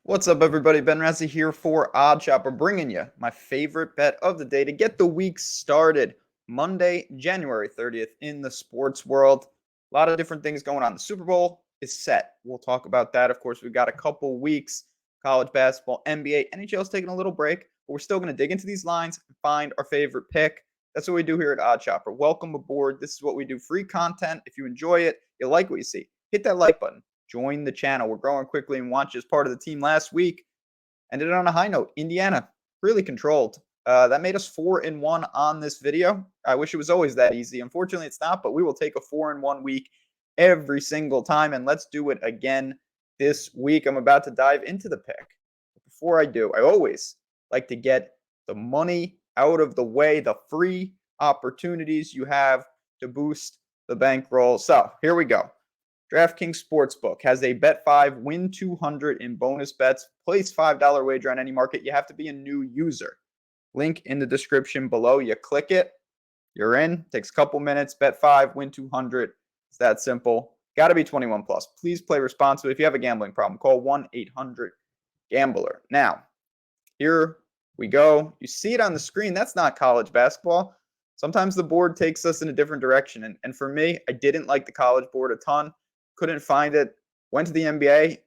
What's up, everybody? Ben Razzie here for Odd Shopper, bringing you my favorite bet of the day to get the week started. Monday, January 30th in the sports world. A lot of different things going on. The Super Bowl is set. We'll talk about that. Of course, we've got a couple weeks. College basketball, NBA, NHL is taking a little break, but we're still going to dig into these lines and find our favorite pick. That's what we do here at Odd Shopper. Welcome aboard. This is what we do. Free content. If you enjoy it, you like what you see, hit that like button. Join the channel. We're growing quickly and watched as part of the team last week. Ended on a high note. Indiana really controlled. That made us 4-1 on this video. I wish it was always that easy. Unfortunately, it's not, but we will take a 4-1 week every single time, and let's do it again this week. I'm about to dive into the pick. But before I do, I always like to get the money out of the way, the free opportunities you have to boost the bankroll. So here we go. DraftKings Sportsbook has a bet 5, win 200 in bonus bets. Place $5 wager on any market. You have to be a new user. Link in the description below. You click it, you're in. Takes a couple minutes. Bet 5, win 200. It's that simple. Got to be 21 plus. Please play responsibly. If you have a gambling problem, call 1-800-GAMBLER. Now, here we go. You see it on the screen. That's not college basketball. Sometimes the board takes us in a different direction. And for me, I didn't like the college board a ton. Couldn't find it. Went to the NBA,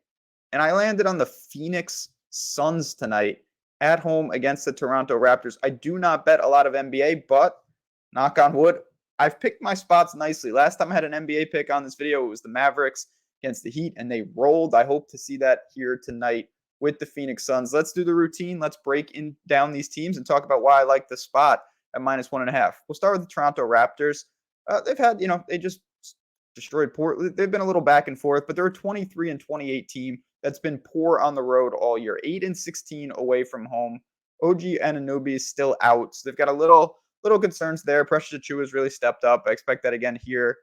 and I landed on the Phoenix Suns tonight at home against the Toronto Raptors. I do not bet a lot of NBA, but knock on wood, I've picked my spots nicely. Last time I had an NBA pick on this video, it was the Mavericks against the Heat, and they rolled. I hope to see that here tonight with the Phoenix Suns. Let's do the routine. Let's break down these teams and talk about why I like the spot at -1.5. We'll start with the Toronto Raptors. They've had, they just destroyed Portland. They've been a little back and forth, but they're a 23-28 team that's been poor on the road all year. 8-16 away from home. OG Anunoby is still out, so they've got a little concerns there. Precious Achiuwa has really stepped up. I expect that again here.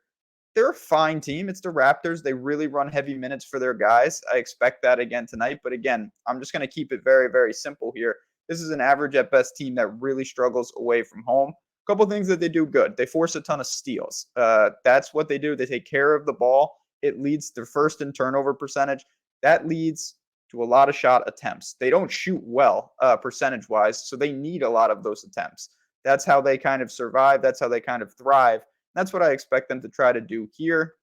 They're a fine team. It's the Raptors. They really run heavy minutes for their guys. I expect that again tonight. But again, I'm just going to keep it very, very simple here. This is an average at best team that really struggles away from home. Couple things that they do good. They force a ton of steals. That's what they do. They take care of the ball. It leads to first in turnover percentage. That leads to a lot of shot attempts. They don't shoot well percentage-wise, so they need a lot of those attempts. That's how they kind of survive. That's how they kind of thrive. That's what I expect them to try to do here.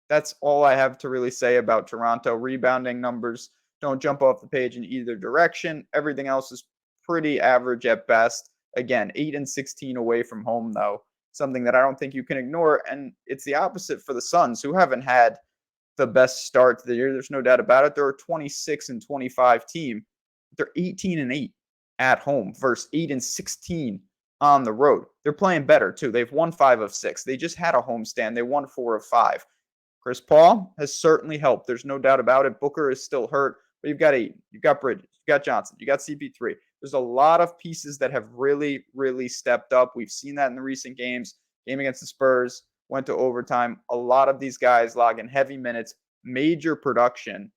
That's all I have to really say about Toronto. Rebounding numbers don't jump off the page in either direction. Everything else is pretty average at best. Again, 8-16 away from home, though, something that I don't think you can ignore. And it's the opposite for the Suns, who haven't had the best start to the year. There's no doubt about it. They're a 26-25 team. They're 18-8 at home versus 8-16 on the road. They're playing better, too. They've won 5 of 6. They just had a homestand. They won 4 of 5. Chris Paul has certainly helped. There's no doubt about it. Booker is still hurt, but you've got Ayton, you've got Bridges, you've got Johnson, you got CP3. There's a lot of pieces that have really, really stepped up. We've seen that in the recent games. Game against the Spurs went to overtime. A lot of these guys logging heavy minutes, major production.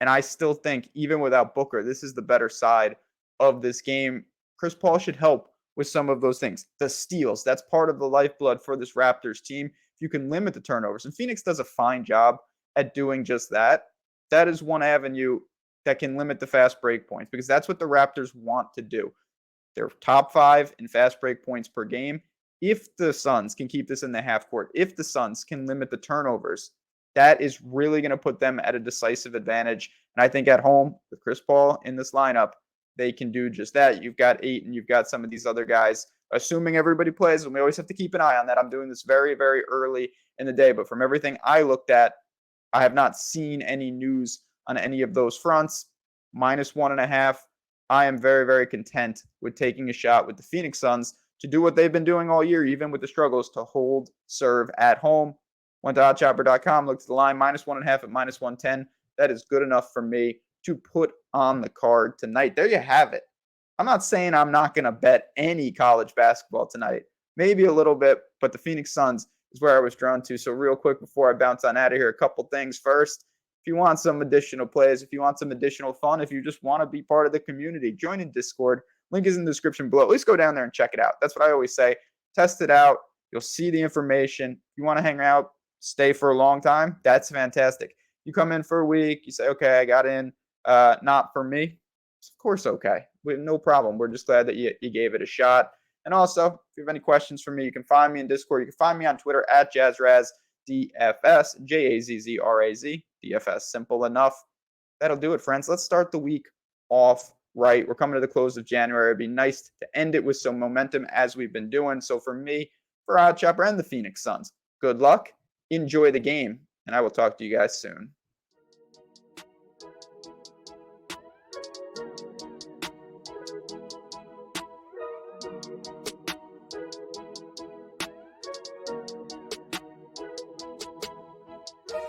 And I still think, even without Booker, this is the better side of this game. Chris Paul should help with some of those things. The steals, that's part of the lifeblood for this Raptors team. If you can limit the turnovers, and Phoenix does a fine job at doing just that, that is one avenue that can limit the fast break points, because that's what the Raptors want to do. They're top 5 in fast break points per game. If the Suns can keep this in the half court, if the Suns can limit the turnovers, that is really going to put them at a decisive advantage. And I think at home with Chris Paul in this lineup, they can do just that. You've got Ayton, you've got some of these other guys, assuming everybody plays, and we always have to keep an eye on that. I'm doing this very, very early in the day, but from everything I looked at, I have not seen any news on any of those fronts. -1.5. I am very, very content with taking a shot with the Phoenix Suns to do what they've been doing all year, even with the struggles, to hold serve at home. Went to oddchopper.com, looked at the line, -1.5 at -110. That is good enough for me to put on the card tonight. There you have it. I'm not saying I'm not going to bet any college basketball tonight. Maybe a little bit, but the Phoenix Suns is where I was drawn to. So real quick before I bounce on out of here, a couple things. First, if you want some additional plays, if you want some additional fun, if you just want to be part of the community, join in Discord. Link is in the description below. At least go down there and check it out. That's what I always say. Test it out. You'll see the information. If you want to hang out, stay for a long time, that's fantastic. You come in for a week, you say, okay, I got in not for me. It's of course okay. No problem. We're just glad that you gave it a shot. And also, if you have any questions for me, you can find me in Discord. You can find me on Twitter at JazzRaz, DFS, JAZZRAZ, DFS. Simple enough. That'll do it, friends. Let's start the week off right. We're coming to the close of January. It'd be nice to end it with some momentum as we've been doing. So for me, for Odd Chopper and the Phoenix Suns, good luck. Enjoy the game, and I will talk to you guys soon.